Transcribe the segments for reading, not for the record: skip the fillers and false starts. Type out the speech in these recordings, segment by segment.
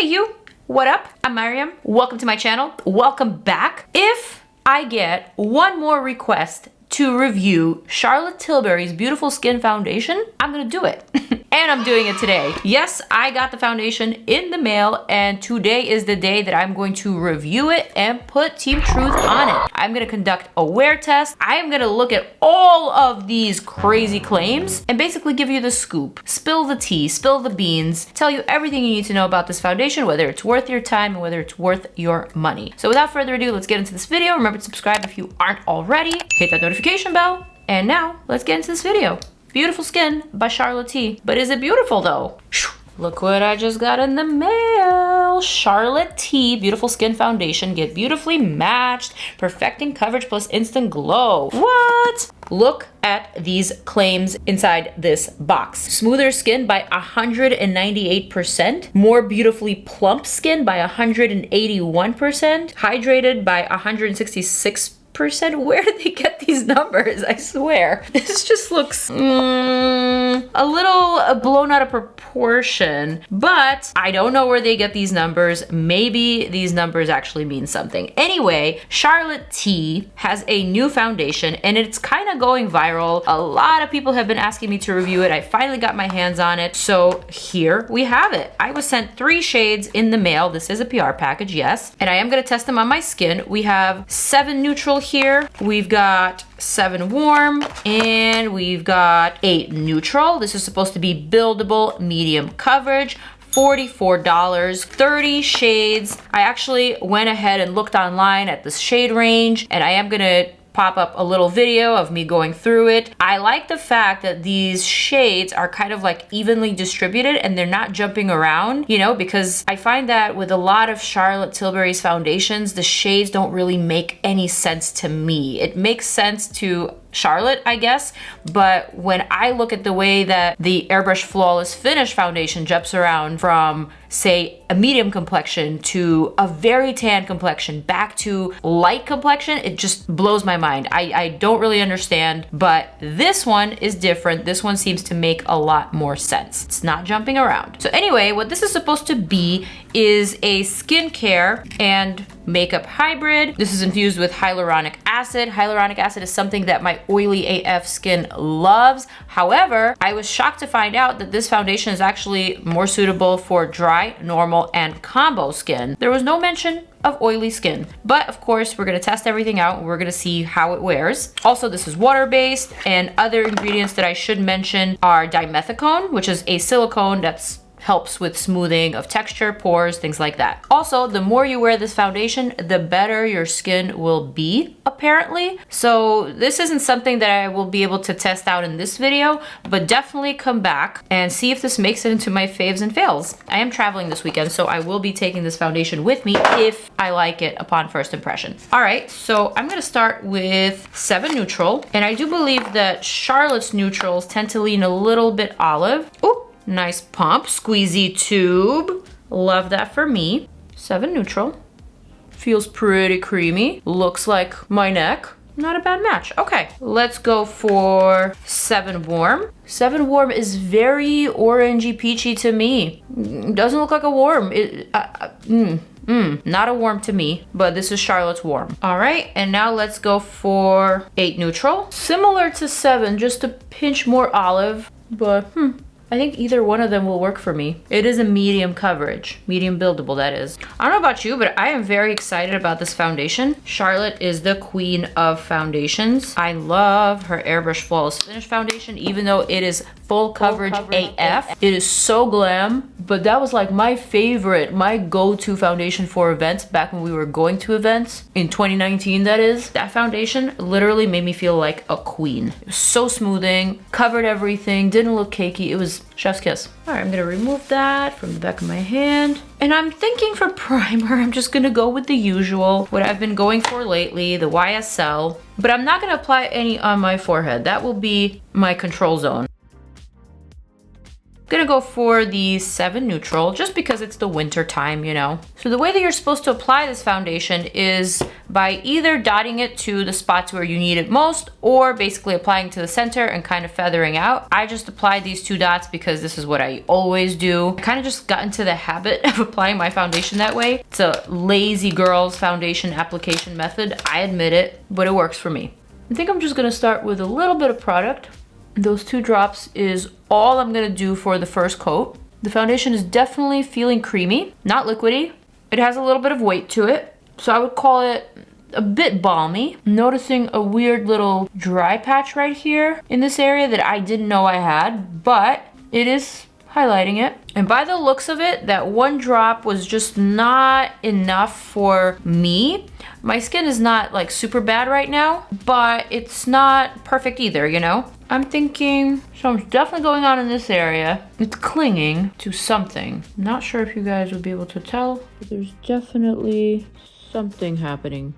you, what up? I'm Maryam. Welcome to my channel. Welcome back. If I get one more request to review Charlotte Tilbury's Beautiful Skin Foundation, I'm gonna do it. And I'm doing it today. Yes, I got the foundation in the mail, and today is the day that I'm going to review it and put Team Truth on it. I'm gonna conduct a wear test. I am gonna look at all of these crazy claims and basically give you the scoop. Spill the tea, spill the beans, tell you everything you need to know about this foundation, whether it's worth your time and whether it's worth your money. So without further ado, let's get into this video. Remember to subscribe if you aren't already. Hit that notification bell. And now, let's get into this video. Beautiful Skin by Charlotte T. But is it beautiful though? Look what I just got in the mail. Charlotte T Beautiful Skin Foundation. Get beautifully matched, perfecting coverage plus instant glow. What? Look at these claims inside this box. Smoother skin by 198%. More beautifully plump skin by 181%. Hydrated by 166%. Where did they get these numbers? I swear. This just looks a little blown out of proportion, but I don't know where they get these numbers. Maybe these numbers actually mean something. Anyway, Charlotte T has a new foundation and it's kind of going viral. A lot of people have been asking me to review it. I finally got my hands on it. So here we have it. I was sent 3 shades in the mail. This is a PR package, yes. And I am gonna test them on my skin. We have 7 neutral here, we've got 7 warm, and we've got 8 neutral. This is supposed to be buildable medium coverage. $44, 30 shades. I actually went ahead and looked online at the shade range, and I am gonna pop up a little video of me going through it. I like the fact that these shades are kind of like evenly distributed and they're not jumping around, you know, because I find that with a lot of Charlotte Tilbury's foundations, the shades don't really make any sense to me. It makes sense to Charlotte, I guess, but when I look at the way that the Airbrush Flawless Finish foundation jumps around from, say, a medium complexion to a very tan complexion back to light complexion, it just blows my mind. I don't really understand, but this one is different. This one seems to make a lot more sense. It's not jumping around. So anyway, what this is supposed to be is a skincare and makeup hybrid. This is infused with hyaluronic acid. Hyaluronic acid is something that my oily AF skin loves. However, I was shocked to find out that this foundation is actually more suitable for dry, normal, and combo skin. There was no mention of oily skin, but of course we're gonna test everything out and we're gonna see how it wears. Also, this is water-based, and other ingredients that I should mention are dimethicone, which is a silicone that's helps with smoothing of texture, pores, things like that. Also, the more you wear this foundation, the better your skin will be, apparently. So this isn't something that I will be able to test out in this video, but definitely come back and see if this makes it into my faves and fails. I am traveling this weekend, so I will be taking this foundation with me if I like it upon first impression. All right, so I'm gonna start with 7 neutral, and I do believe that Charlotte's neutrals tend to lean a little bit olive. Ooh. Nice pump, squeezy tube. Love that for me. 7 neutral. Feels pretty creamy. Looks like my neck. Not a bad match. Okay, let's go for 7 warm. 7 warm is very orangey peachy to me. Doesn't look like a warm. Not a warm to me, but this is Charlotte's warm. All right, and now let's go for 8 neutral. Similar to 7, just a pinch more olive, but I think either one of them will work for me. It is a medium coverage, medium buildable, that is. I don't know about you, but I am very excited about this foundation. Charlotte is the queen of foundations. I love her Airbrush Flawless Finish foundation, even though it is full coverage AF. It is so glam, but that was like my favorite, my go-to foundation for events back when we were going to events in 2019, that is. That foundation literally made me feel like a queen. It was so smoothing, covered everything, didn't look cakey. It was chef's kiss. All right, I'm gonna remove that from the back of my hand. And I'm thinking for primer, I'm just gonna go with the usual, what I've been going for lately, the YSL. But I'm not gonna apply any on my forehead. That will be my control zone. Gonna go for the 7 Neutral, just because it's the winter time, you know. So the way that you're supposed to apply this foundation is by either dotting it to the spots where you need it most, or basically applying to the center and kind of feathering out. I just applied these 2 dots because this is what I always do. I kind of just got into the habit of applying my foundation that way. It's a lazy girl's foundation application method, I admit it, but it works for me. I think I'm just gonna start with a little bit of product. Those 2 drops is all I'm gonna do for the first coat. The foundation is definitely feeling creamy, not liquidy. It has a little bit of weight to it, so I would call it a bit balmy. Noticing a weird little dry patch right here in this area that I didn't know I had, but it is highlighting it. And by the looks of it, that 1 drop was just not enough for me. My skin is not like super bad right now, but it's not perfect either, you know? I'm thinking something's definitely going on in this area. It's clinging to something. Not sure if you guys would be able to tell, but there's definitely something happening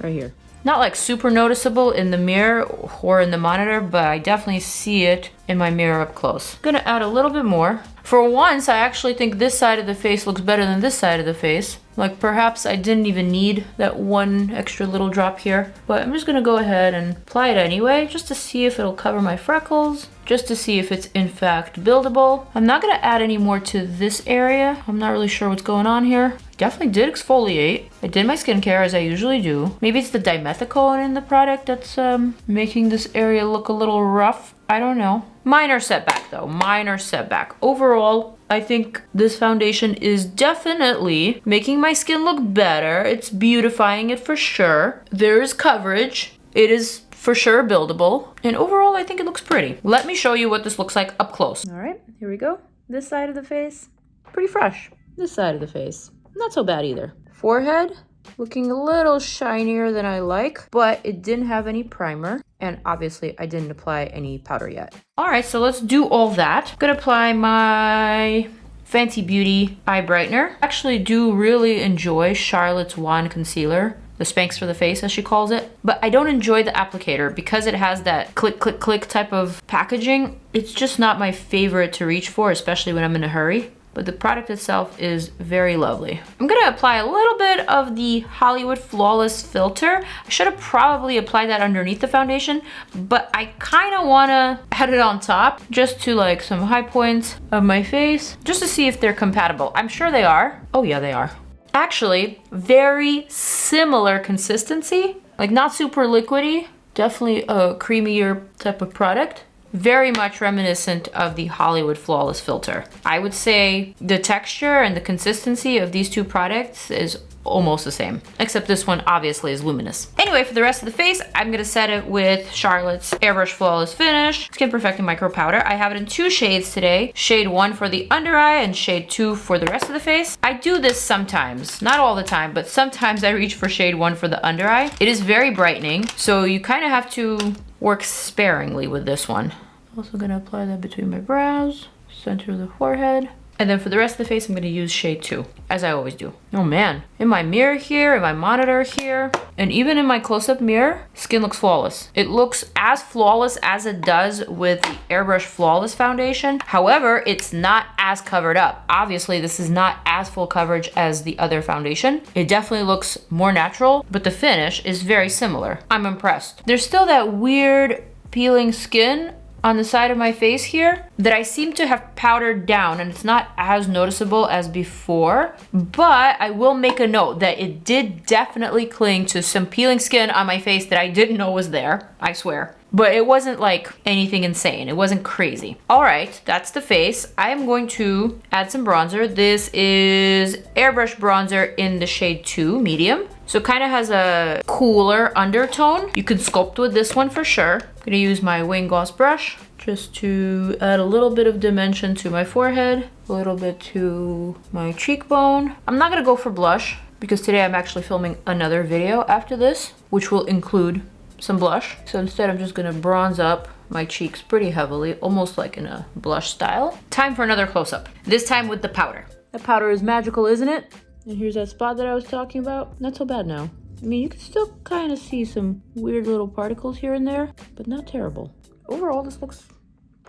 right here. Not like super noticeable in the mirror or in the monitor, but I definitely see it in my mirror up close. I'm gonna add a little bit more. For once, I actually think this side of the face looks better than this side of the face. Like perhaps I didn't even need that 1 extra little drop here, but I'm just gonna go ahead and apply it anyway, just to see if it'll cover my freckles, just to see if it's in fact buildable. I'm not gonna add any more to this area. I'm not really sure what's going on here. Definitely did exfoliate. I did my skincare as I usually do. Maybe it's the dimethicone in the product that's making this area look a little rough. I don't know. Minor setback though, minor setback. Overall, I think this foundation is definitely making my skin look better. It's beautifying it for sure. There is coverage. It is for sure buildable. And overall, I think it looks pretty. Let me show you what this looks like up close. All right, here we go. This side of the face, pretty fresh. This side of the face, not so bad either. Forehead, looking a little shinier than I like, but it didn't have any primer. And obviously I didn't apply any powder yet. All right, so let's do all that. I'm gonna apply my Fenty Beauty Eye Brightener. I actually do really enjoy Charlotte's Wand Concealer, the Spanx for the face as she calls it, but I don't enjoy the applicator because it has that click, click, click type of packaging. It's just not my favorite to reach for, especially when I'm in a hurry. But the product itself is very lovely. I'm gonna apply a little bit of the Hollywood Flawless filter. I should have probably applied that underneath the foundation, but I kinda wanna add it on top just to like some high points of my face, just to see if they're compatible. I'm sure they are. Oh yeah, they are. Actually, very similar consistency, like not super liquidy, definitely a creamier type of product. Very much reminiscent of the Hollywood Flawless filter. I would say the texture and the consistency of these 2 products is almost the same, except this one obviously is luminous. Anyway, for the rest of the face, I'm gonna set it with Charlotte's Airbrush Flawless Finish Skin Perfecting Micro Powder. I have it in 2 shades today. Shade 1 for the under eye and shade 2 for the rest of the face. I do this sometimes, not all the time, but sometimes I reach for shade 1 for the under eye. It is very brightening, so you kind of have to work sparingly with this one. Also gonna apply that between my brows, center of the forehead. And then for the rest of the face, I'm gonna use shade 2, as I always do. Oh man, in my mirror here, in my monitor here, and even in my close-up mirror, skin looks flawless. It looks as flawless as it does with the Airbrush Flawless Foundation. However, it's not as covered up. Obviously, this is not as full coverage as the other foundation. It definitely looks more natural, but the finish is very similar. I'm impressed. There's still that weird peeling skin on the side of my face here that I seem to have powdered down, and it's not as noticeable as before, but I will make a note that it did definitely cling to some peeling skin on my face that I didn't know was there, I swear. But it wasn't like anything insane. It wasn't crazy. All right, that's the face. I am going to add some bronzer. This is Airbrush bronzer in the shade 2, medium. So it kind of has a cooler undertone. You can sculpt with this one for sure. I'm gonna use my wing gloss brush just to add a little bit of dimension to my forehead, a little bit to my cheekbone. I'm not gonna go for blush because today I'm actually filming another video after this, which will include some blush. So instead I'm just gonna bronze up my cheeks pretty heavily, almost like in a blush style. Time for another close-up, this time with the powder. That powder is magical, isn't it? And here's that spot that I was talking about. Not so bad now. I mean, you can still kind of see some weird little particles here and there, but not terrible. Overall, this looks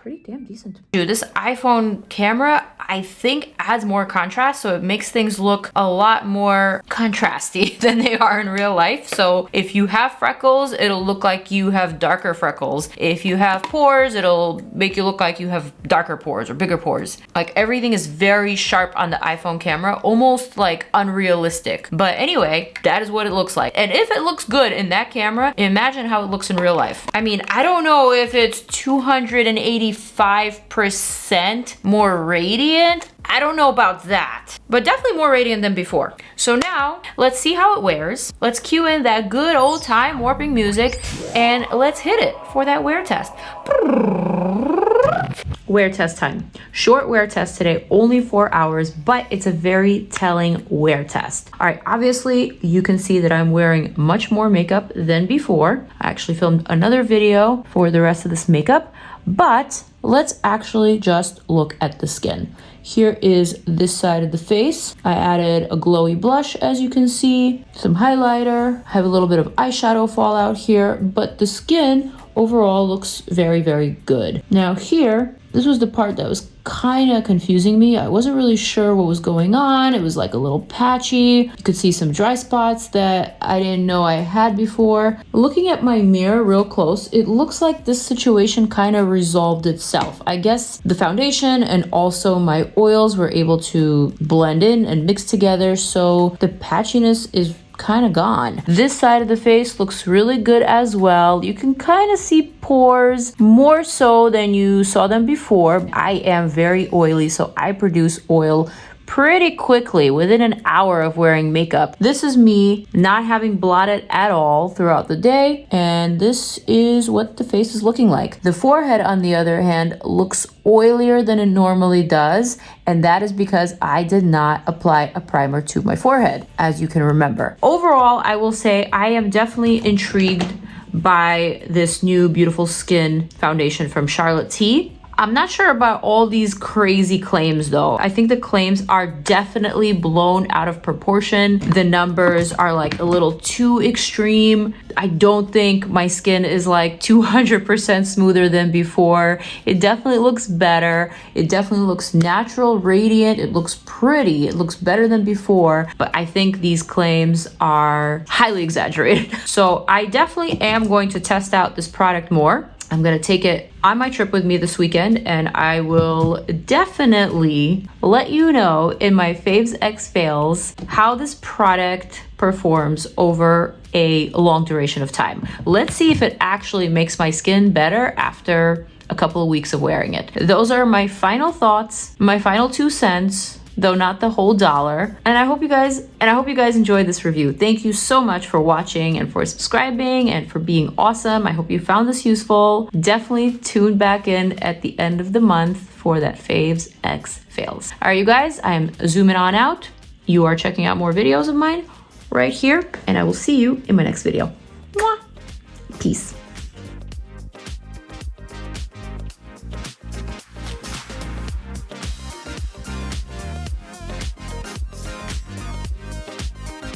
pretty damn decent. Dude, this iPhone camera, I think adds more contrast, so it makes things look a lot more contrasty than they are in real life. So if you have freckles, it'll look like you have darker freckles. If you have pores, it'll make you look like you have darker pores or bigger pores. Like everything is very sharp on the iPhone camera, almost like unrealistic. But anyway, that is what it looks like. And if it looks good in that camera, imagine how it looks in real life. I mean, I don't know if it's 285% more radiant. I don't know about that, but definitely more radiant than before. So now let's see how it wears. Let's cue in that good old time warping music and let's hit it for that wear test. Wear test time. Short wear test today, only 4 hours, but it's a very telling wear test. All right, obviously you can see that I'm wearing much more makeup than before. I actually filmed another video for the rest of this makeup, but let's actually just look at the skin. Here is this side of the face. I added a glowy blush, as you can see, some highlighter, I have a little bit of eyeshadow fallout here, but the skin overall looks very, very good. Now here, this was the part that was kind of confusing me. I wasn't really sure what was going on. It was like a little patchy. You could see some dry spots that I didn't know I had before. Looking at my mirror real close, it looks like this situation kind of resolved itself. I guess the foundation and also my oils were able to blend in and mix together, so the patchiness is kind of gone. This side of the face looks really good as well. You can kind of see pores more so than you saw them before. I am very oily, so I produce oil pretty quickly within an hour of wearing makeup. This is me not having blotted at all throughout the day, and this is what the face is looking like. The forehead, on the other hand, looks oilier than it normally does, and that is because I did not apply a primer to my forehead, as you can remember. Overall, I will say I am definitely intrigued by this new Beautiful Skin foundation from Charlotte T. I'm not sure about all these crazy claims though. I think the claims are definitely blown out of proportion. The numbers are like a little too extreme. I don't think my skin is like 200% smoother than before. It definitely looks better. It definitely looks natural, radiant. It looks pretty. It looks better than before, but I think these claims are highly exaggerated. So I definitely am going to test out this product more. I'm gonna take it on my trip with me this weekend, and I will definitely let you know in my Faves X Fails how this product performs over a long duration of time. Let's see if it actually makes my skin better after a couple of weeks of wearing it. Those are my final thoughts, my final 2 cents, though not the whole dollar. And I hope you guys enjoyed this review. Thank you so much for watching and for subscribing and for being awesome. I hope you found this useful. Definitely tune back in at the end of the month for that Faves X Fails. All right, you guys, I am zooming on out. You are checking out more videos of mine right here, and I will see you in my next video. Mwah! Peace.